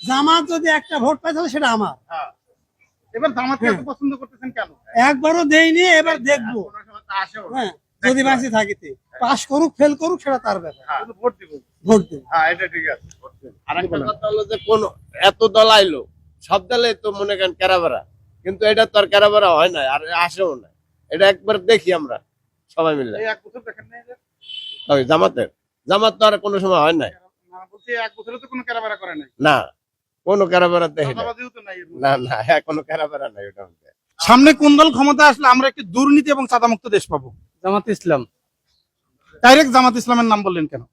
জামাত যদি একটা ভোট পায় তাহলে সেটা আমার। হ্যাঁ। এবার জামাতকে এত পছন্দ করতেছেন কেন? একবারও দেইনি, এবার দেখবো। কোনো সময় তো আসেও না। হ্যাঁ, যদি বাঁচি থাকিতে পাস করুক ফেল করুক সেটা তার ব্যাপার, হ্যাঁ, শুধু ভোট দিব। ভোট দেব। হ্যাঁ, এটা ঠিক আছে। ভোট দেব। আরেকটা কথা হলো যে কোন এত দল আইলো, সব দলে তো মনে করেন কেরাবেরা, কিন্তু এটা তো আর কেরাবেরা হয় না আর আসেও না। এটা একবার দেখি আমরা সবাই মিলে। এই 1 বছর দেখেন নাই যে? ওই জামাত তো আর কোনো সময় হয় নাই। না, বলছি 1 বছরে তো কোনো কেরাবেরা করে নাই। না, কোনো কেরাবেরা দেখি না। চাঁদাবাজিও তো নাই এর মধ্যে। না না, হ্যাঁ, কোনো কেরাবেরা নাই ওটার মধ্যে। সামনে কোন দল ক্ষমতা আসলে আমরা একটি দুর্নীতি এবং চাঁদামুক্ত দেশ পাবো? জামাত ইসলাম। ডাইরেক্ট জামাত ইসলামের নাম বললেন কেন?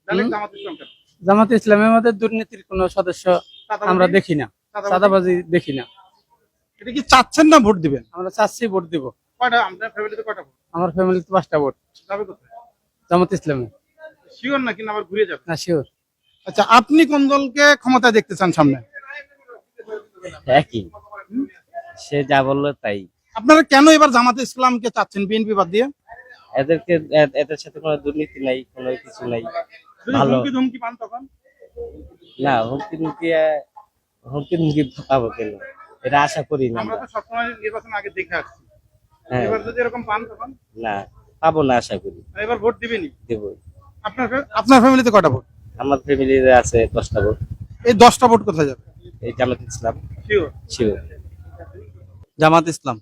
ডাইরেক্ট জামাত ইসলাম কেন? জামাত ইসলামের মধ্যে দুর্নীতির কোনো সদস্য আমরা দেখি না, চাঁদাবাজি দেখি না। এটা কি চাচ্ছেন না ভোট দিবেন? আমরা চাচ্ছি ভোট দিব। কয়টা আপনার ফ্যামিলিতে কয়টা ভোট আমার ফ্যামিলিতে 5টা ভোট যাবে কোথায়? জামাত ইসলামে। শিওর নাকি না আবার ঘুরে যাবে? না, শিওর। আচ্ছা, আপনি কোন দলকে ক্ষমতায় দেখতে চান সামনে? একই, সে যা বললো তাই। আপনারা কেন এবার জামাতে ইসলামকে চাচ্ছেন বিএনপি বাদ দিয়ে? এদেরকে এদের সাথে কোনো দুর্নীতি নাই, কোনো কিছু নাই। যদি ভালো। হুমকি ধমকি পান তখন? না, হুমকি মুমকি পাবো কেন, এটা আশা করি না আমরা আমরা। তো সবসময় নির্বাচন আগে দেখে আসছি। হ্যাঁ, এবার যদি এরকম পান তখন? না, পাবো না আশা করি। এবার ভোট দিবেনই? দেবো। আপনার ফ্যামিলিতে কয়টা ভোট? আমার ফ্যামিলিতে আছে 10টা ভোট। এই 10টা ভোট কোথায় যাবে? এই জামাত ইসলাম। শিওর। শিওর। জামাত ইসলাম।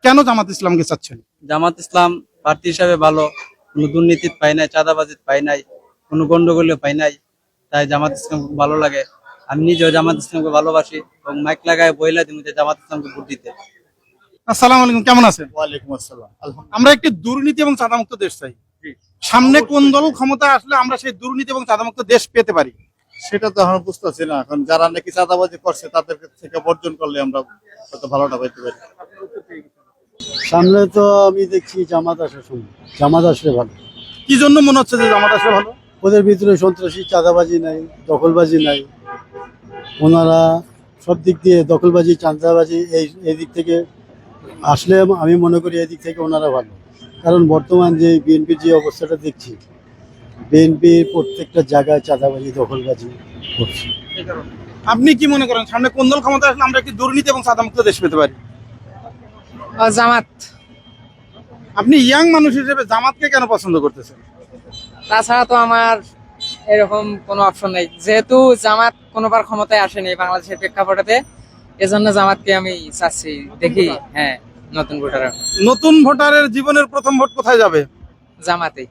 কেন জামাত ইসলামকে চাচ্ছেন? জামাত ইসলাম প্রার্থী হিসাবে ভালো, কোনো দুর্নীতি পাই নাই, চাঁদাবাজি পাই নাই, কোনো গন্ডগোলও পাই নাই, তাই জামাত ইসলাম খুব ভালো লাগে। আমি নিজেও জামাত ইসলামকে ভালোবাসি এবং মাইক লাগায় বইলা দিই যে জামাত ইসলামকে ভোট দিতে। আসসালামু আলাইকুম, কেমন আছেন? ওয়ালাইকুম আসসালাম। আমরা একটি দুর্নীতি এবং চাঁদামুক্ত দেশ চাই। সামনে কোন দল ক্ষমতা আসলে আমরা সেই দুর্নীতি এবং চাঁদামুক্ত দেশ পেতে পারি? সেটা তো এখন বুঝতেছি না। এখন যারা নাকি চাঁদাবাজি করছে তাদের থেকে বর্জন করলে আমরা হয়তো ভালোটা পাইতে পারি। সামনে তো আমি দেখছি জামাত আসা শুনি, জামাত আসলে ভালো। কি জন্য মনে হচ্ছে যে জামাত আসলে ভালো? ওদের ভিতরে সন্ত্রাসী চাঁদাবাজি নাই, দখলবাজি নাই। ওনারা সব দিক দিয়ে দখলবাজি চাঁদাবাজি এই দিক থেকে আসলে আমি মনে করি এদিক থেকে ওনারা ভালো। কারণ বর্তমান যে বিএনপির যে অবস্থাটা দেখছি, বিএনপির প্রত্যেকটা জায়গায় চাঁদাবাজি দখলবাজি করছে। আপনি কি মনে করেন সামনে কোন দল ক্ষমতা আসলে আমরা একটি দুর্নীতি এবং চাঁদামুক্ত দেশ পেতে পারি? জামাত। আপনি ইয়াং মানুষ হিসেবে জামাতকে কেন পছন্দ করতেছেন? তাছাড়া তো আমার এরকম কোনো অপশন নেই, যেহেতু জামাত কোনোবার ক্ষমতায় আসেনি বাংলাদেশের প্রেক্ষাপটে, এজন্য জামাতকে আমি চাচ্ছি। দেখি, হ্যাঁ, নতুন ভোটার নতুন ভোটারের জীবনের প্রথম ভোট কোথায় যাবে? জামাতে।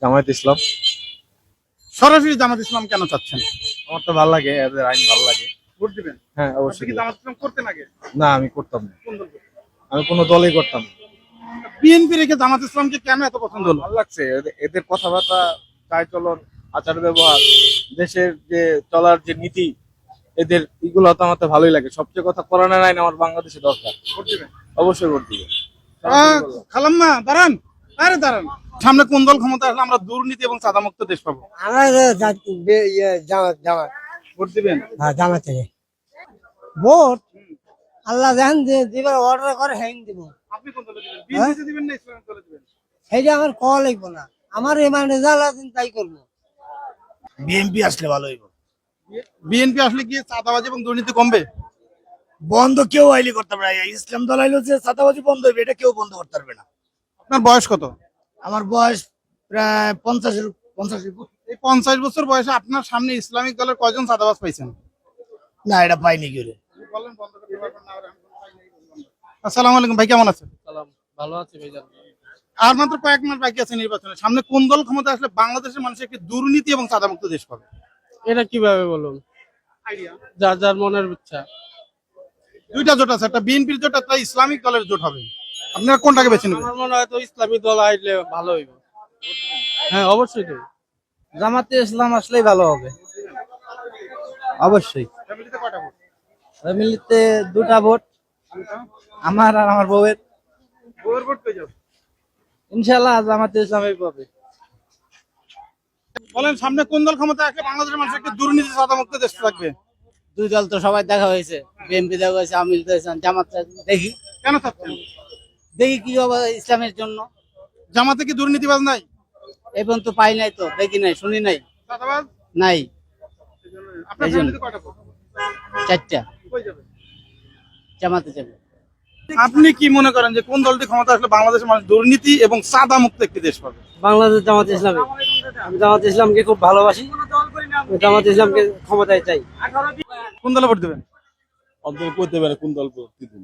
জামায়াত ইসলাম। সরাসরি জামাত ইসলাম কেন চাচ্ছেন? আমার তো ভালো লাগে, এদের আইন ভালো লাগে। ভোট দিবেন? হ্যাঁ, আপনি অবশ্যই। কি জামাত ইসলাম করতেন আগে? না, আমি করতাম না। কোন দল করতেন? আমি কোনো দলই করতাম না। বিএনপি রেখে জামাত ইসলামকে কেন এত পছন্দ হলো? ভালো লাগছে এদের কথাবার্তা, চাল চলন, আচার ব্যবহার, দেশের যে চলার যে নীতি, এদের এগুলো তো আমার তো ভালোই লাগে। সবচেয়ে কথা করোনার আইন আমার বাংলাদেশে দরকার। ভোট দিবেন? অবশ্যই ভোট দিব। খালাম্মা দাঁড়ান, আরে দাঁড়ান। সামনে কোন দল ক্ষমতা আসলে আমরা দুর্নীতি এবং চাঁদামুক্ত দেশ পাবো? আমার জামাত জামাত ভোট দিবেন? জামাত থেকে ভোট আল্লাহ জাহান দিবার অর্ডার করে হ্যাং দিব, আপনি কোন দলে দিবেন? বিএনপি তে দিবেন না ইসলামিক দলে দিবেন? সেইটা আমার কল লাগবো না, আমার ইমান রেজাল্ট আছে তাই করবো। বিএনপি আসলে ভালো হইব। বিএনপি আসলে কি চাঁদাবাজি এবং দুর্নীতি কমবে? বন্ধ কেউ আইলে করতে পারবে না। ইসলাম দল আইলো যে চাঁদাবাজি বন্ধ হইবে, এটা কেউ বন্ধ করতে পারবে না। আপনার বয়স কত? আমার বয়স প্রায় 50 এই 50 বছর বয়সে আপনার সামনে ইসলামিক দলের কয়জন চাঁদাবাজ পাইছেন? না, এটা পাইনি কেউ। আসসালামু আলাইকুম ভাই, কেমন আছেন? ভালো আছে ভাইজান। আর মাত্র কয়েক মাস বাকি আছে নির্বাচনে। সামনে কোন দল ক্ষমতা আসলে বাংলাদেশের মানুষ একটি দুর্নীতি এবং চাঁদামুক্ত দেশ পাবে? এটা কিভাবে বলুন, যার যার মনের ইচ্ছা। দুইটা জোট আছে, একটা বিএনপির জোট, একটা ইসলামিক দলের জোট হবে। আপনারা কোনটাকে বেছে নেবেন? আমার মনে হয় তো ইসলামী দল আইলে ভালো হইব। হ্যাঁ, অবশ্যই তো জামাতে ইসলাম আসলেই ভালো হবে। অবশ্যই। ফ্যামিলিতে কয়টা ভোট? ফ্যামিলিতে 2টা ভোট, আমার আর আমার বউয়ের। বউয়ের ভোট পেয়ে যাবে ইনশাআল্লাহ জামাতে ইসলামই পাবে। বলেন সামনে কোন দল ক্ষমতা আসলে বাংলাদেশের মানুষ একটি দুর্নীতি চাঁদামুক্ত দেশ থাকবে? দুই দল তো সবাই দেখা হয়েছে, বিএনপি দেখা হয়েছে, আওয়ামী লীগ দেখা হয়েছে, জামাত দেখি কেন চাচ্ছেন? দেখি কি হবে ইসলামের জন্য। জামাতে কি দুর্নীতিবাজ নাই? এই পর্যন্ত পাই নাই, তো দেখি নাই, শুনি নাই, চাঁদাবাজ নাই। আপনার ফ্যামিলিতে কয়টা ভোট? চারটা কই যাবে? জামাতে যাবে। আপনি কি মনে করেন যে কোন দলটি ক্ষমতা আসলে বাংলাদেশের মানুষ দুর্নীতি এবং চাঁদা মুক্ত একটি দেশ পাবে? বাংলাদেশ জামাত ইসলামী। আমি জামাত ইসলামকে খুব ভালোবাসি, জামাত ইসলামকে ক্ষমতায় চাই। কোন দলে ভোট দেবেন? অন্তর কই দেবে না কোন দল ভোট দিবেন,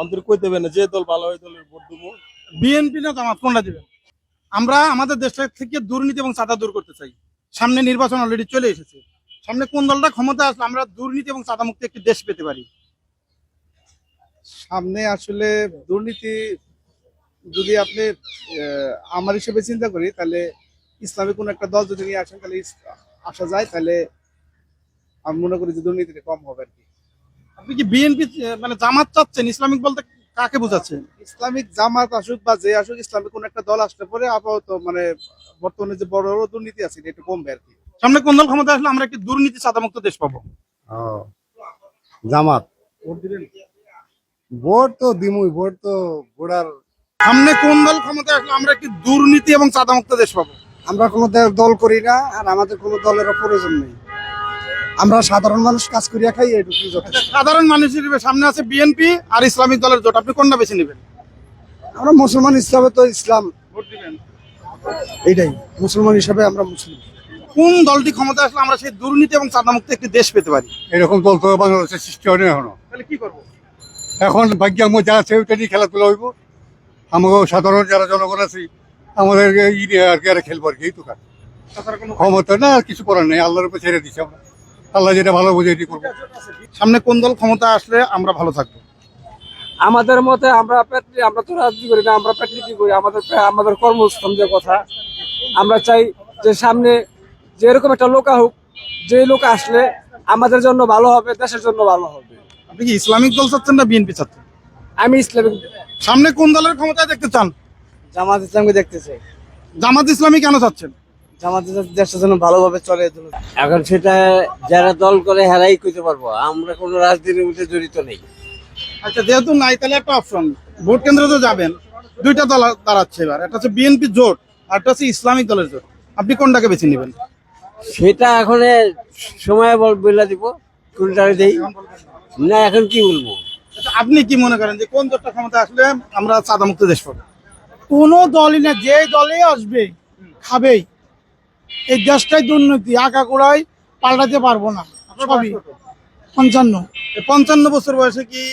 অন্তর কই দেবে না, যে দল ভালো হয় দলের ভোট দেবো। বিএনপি না জামাত, কোনটা দিবেন? আমরা আমাদের দেশটা থেকে দুর্নীতি এবং চাঁদা দূর করতে চাই। সামনে নির্বাচন অলরেডি চলে এসেছে। সামনে কোন দলটা ক্ষমতা আসলে আমরা দুর্নীতি এবং চাঁদা মুক্ত একটি দেশ পেতে পারি? সামনে আসলে দুর্নীতি যদি আপনি আমার হিসেবে চিন্তা করি, তাহলে ইসলামিক কোন একটা দল যদি নিয়ে আসেন তাহলে আসা যায়, তাহলে আমি মনে করি যে দুর্নীতিটা কম হবে আর কি। আপনি কি বিএনপি মানে জামাত চাচ্ছেন? ইসলামিক বলতে কাকে বোঝাচ্ছেন? ইসলামিক জামাত আসুক বা যে আসুক, ইসলামিক কোন একটা দল আসলে পরে আপাতত মানে বর্তমানে যে বড় বড় দুর্নীতি আছে এটা একটু কমবে আর কি। সামনে কোন দল ক্ষমতা আসলে আমরা একটি দুর্নীতি চাঁদা মুক্ত দেশ পাবো? জামাত। ভোট দিবেন? ভোট তো দিমুই, ভোট তো ঘোড়ার। সামনে কোন দল ক্ষমতা আসলে আমরা একটি দুর্নীতি এবং চাঁদা মুক্ত দেশ পাবো? আমরা কোনো দল করি না, আর আমাদের কোনো দলের প্রয়োজন নেই। আমরা সাধারণ মানুষ কাজ করিয়া খাই, এটুকুই যথেষ্ট। সাধারণ মানুষ হিসেবে সামনে আছে বিএনপি আর ইসলামিক দলের জোট, আপনি কোনটা বেছে নেবেন? আমরা মুসলমান, ইসলামে তো ইসলাম, ভোট দিবেন? এইটাই মুসলমান হিসাবে আমরা মুসলিম। কোন দলটি ক্ষমতা আসলে আমরা সেই দুর্নীতি এবং চাঁদা মুক্ত একটি দেশ পেতে পারি? এরকম দল তো বাংলাদেশের সৃষ্টি হয়নি এখনো। তাহলে কি করবো? এখন ভাগ্যের মধ্যে আছে, ওইটা নিয়ে খেলাধুলা হইব। আমাকে সাধারণ যারা জনগণ আছি আমাদের ই নিয়ে আর কি আর খেলবো আর কি, এই তো কাজ। তাছাড়া কোনো ক্ষমতা না, আর কিছু করার নেই, আল্লাহর উপর ছেড়ে দিচ্ছি আমরা। আল্লাহ যেটা ভালো বোঝে এটি করবো। সামনে কোন দল ক্ষমতা আসলে আমরা ভালো থাকবো? আমাদের মতে আমরা তো রাজনীতি করি না, আমরা প্যাট্রিয়টি করি। আমাদের কর্মস্থল যে কথা, আমরা চাই যে সামনে যে এরকম একটা লোক হোক, যে লোক আসলে আমাদের জন্য ভালো হবে, দেশের জন্য ভালো হবে। আপনি কি ইসলামিক দল চাচ্ছেন না বিএনপি চাচ্ছেন? আমি ইসলামিক সামনে কোন দলের ক্ষমতায় দেখতে চান? জামাত ইসলামকে দেখতে চাই। জামাত ইসলামী কেন চাচ্ছেন? জামাত দেশের জন্য ভালোভাবে চলে। এখন সেটা যারা দল করে হেরাই করতে পারবো, আমরা কোনো রাজনীতির মধ্যে জড়িত নেই। আচ্ছা, যেহেতু নাই তাহলে একটা অপশন, ভোট কেন্দ্রে তো যাবেন, দুইটা দল দাঁড়াচ্ছে এবার, একটা হচ্ছে বিএনপি জোট আর একটা হচ্ছে ইসলামিক দলের জোট, আপনি কোনটাকে বেছে নেবেন? সেটা এখন সময় বলে দিব, কোনটারে দেই না, এখন কি বলবো। আচ্ছা, আপনি কি মনে করেন যে কোন দলটা ক্ষমতা আসলে আমরা চাঁদা মুক্ত দেশ পাবো? কোনো দলই না, যে দলে আসবে খাবেই। এই দেশটাই দুর্নীতি, আঁকা গোড়ায় পাল্টাতে পারবো না। সবই 55। 55 বছর বয়সে কি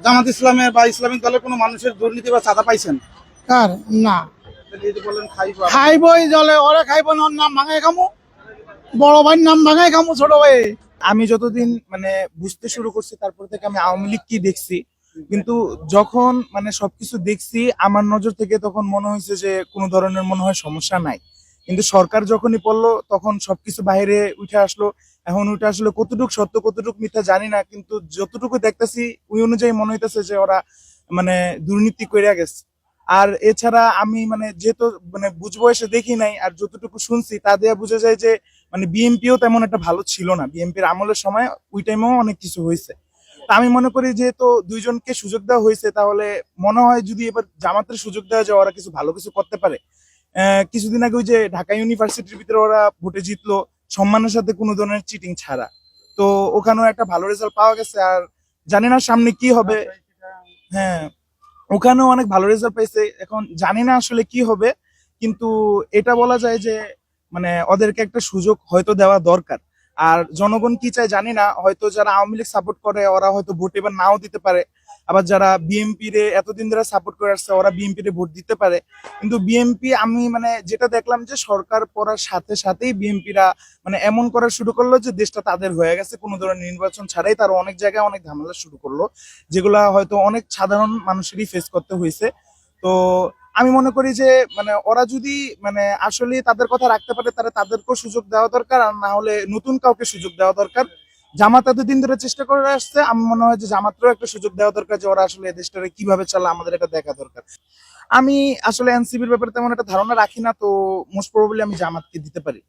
জামাত ইসলামের বা ইসলামিক দলের কোনো মানুষের দুর্নীতি বা চাঁদা পাইছেন? কার না তাহলে এই যে বললেন খাইবো, খাইবই, জলে ওরা খাইব না, ওর নাম ভাঙাই খামু, বড় ভাইয়ের নাম ভাঙাই খামু, ছোট ভাই। আমি যতদিন মানে বুঝতে শুরু করছি তারপর থেকে আমি আওয়ামী লীগ কি দেখছি, কিন্তু যখন মানে সবকিছু দেখছি আমার নজর থেকে তখন মনে হয়েছে যে কোনো ধরনের মনে হয় সমস্যা নাই। কিন্তু সরকার যখনই পড়লো তখন সবকিছু বাইরে উঠে আসলো। এখন ওইটা আসলে কতটুকু সত্য কতটুকু মিথ্যা জানি না, কিন্তু যতটুকু দেখতেছি ওই অনুযায়ী মনে হইতেছে যে ওরা মানে দুর্নীতি কইরা গেছে। আর এছাড়া আমি মানে যেহেতু মানে বুঝবো এসে দেখি নাই, আর যতটুকু শুনছি তা দিয়ে বোঝা যায় যে মানে বিএনপিও তেমন একটা ভালো ছিল না। বিএনপির আমলের সময় ওই টাইমেও অনেক কিছু হয়েছে। তা আমি মনে করি যেহেতু দুইজনকে সুযোগ দেওয়া হয়েছে, তাহলে মনে হয় যদি এবার জামাতের সুযোগ দেওয়া যায় ওরা কিছু ভালো কিছু করতে পারে। কিছুদিন আগে ওই যে ঢাকা ইউনিভার্সিটির ভিতরে ওরা ভোটে জিতলো সম্মানের সাথে কোনো ধরনের চিটিং ছাড়া, তো ওখানেও একটা ভালো রেজাল্ট পাওয়া গেছে। আর জানি না সামনে কি হবে। হ্যাঁ, ওখানেও অনেক ভালো রেজাল্ট পাইছে। এখন জানি না আসলে কি হবে, কিন্তু এটা বলা যায় যে মানে ওদেরকে একটা সুযোগ হয়তো দেওয়া দরকার। আর জনগণ কি চায় জানি না, হয়তো যারা আওয়ামী লীগ সাপোর্ট করে ওরা হয়তো ভোট এবার নাও দিতে পারে, আবার যারা বিএনপি রে এতদিন ধরে সাপোর্ট করে আসছে ওরা বিএনপি রে ভোট দিতে পারে। কিন্তু বিএনপি আমি মানে যেটা দেখলাম যে সরকার পড়ার সাথে সাথেই বিএনপিরা মানে এমন করা শুরু করলো যে দেশটা তাদের হয়ে গেছে, কোনো ধরনের নির্বাচন ছাড়াই তারা অনেক জায়গায় অনেক ঝামেলা শুরু করলো, যেগুলা হয়তো অনেক সাধারণ মানুষেরই ফেস করতে হয়েছে। তো আমি মনে করি যে মানে ওরা যদি মানে আসলে তাদের কথা রাখতে পারে তাহলে তাদেরকেও সুযোগ দেওয়া দরকার, আর না হলে নতুন কাউকে সুযোগ দেওয়া দরকার। জামাত এতদিন ধরে চেষ্টা করে আসছে, আমি মনে হয় যে জামাতেরও একটা সুযোগ দেওয়া দরকার, যে ওরা আসলে দেশটাকে কিভাবে চালা আমাদের এটা দেখা দরকার। আমি আসলে এনসিপির ব্যাপারে তেমন একটা ধারণা রাখি না, তো মোস্ট প্রবাবলি আমি জামাতকে দিতে পারি।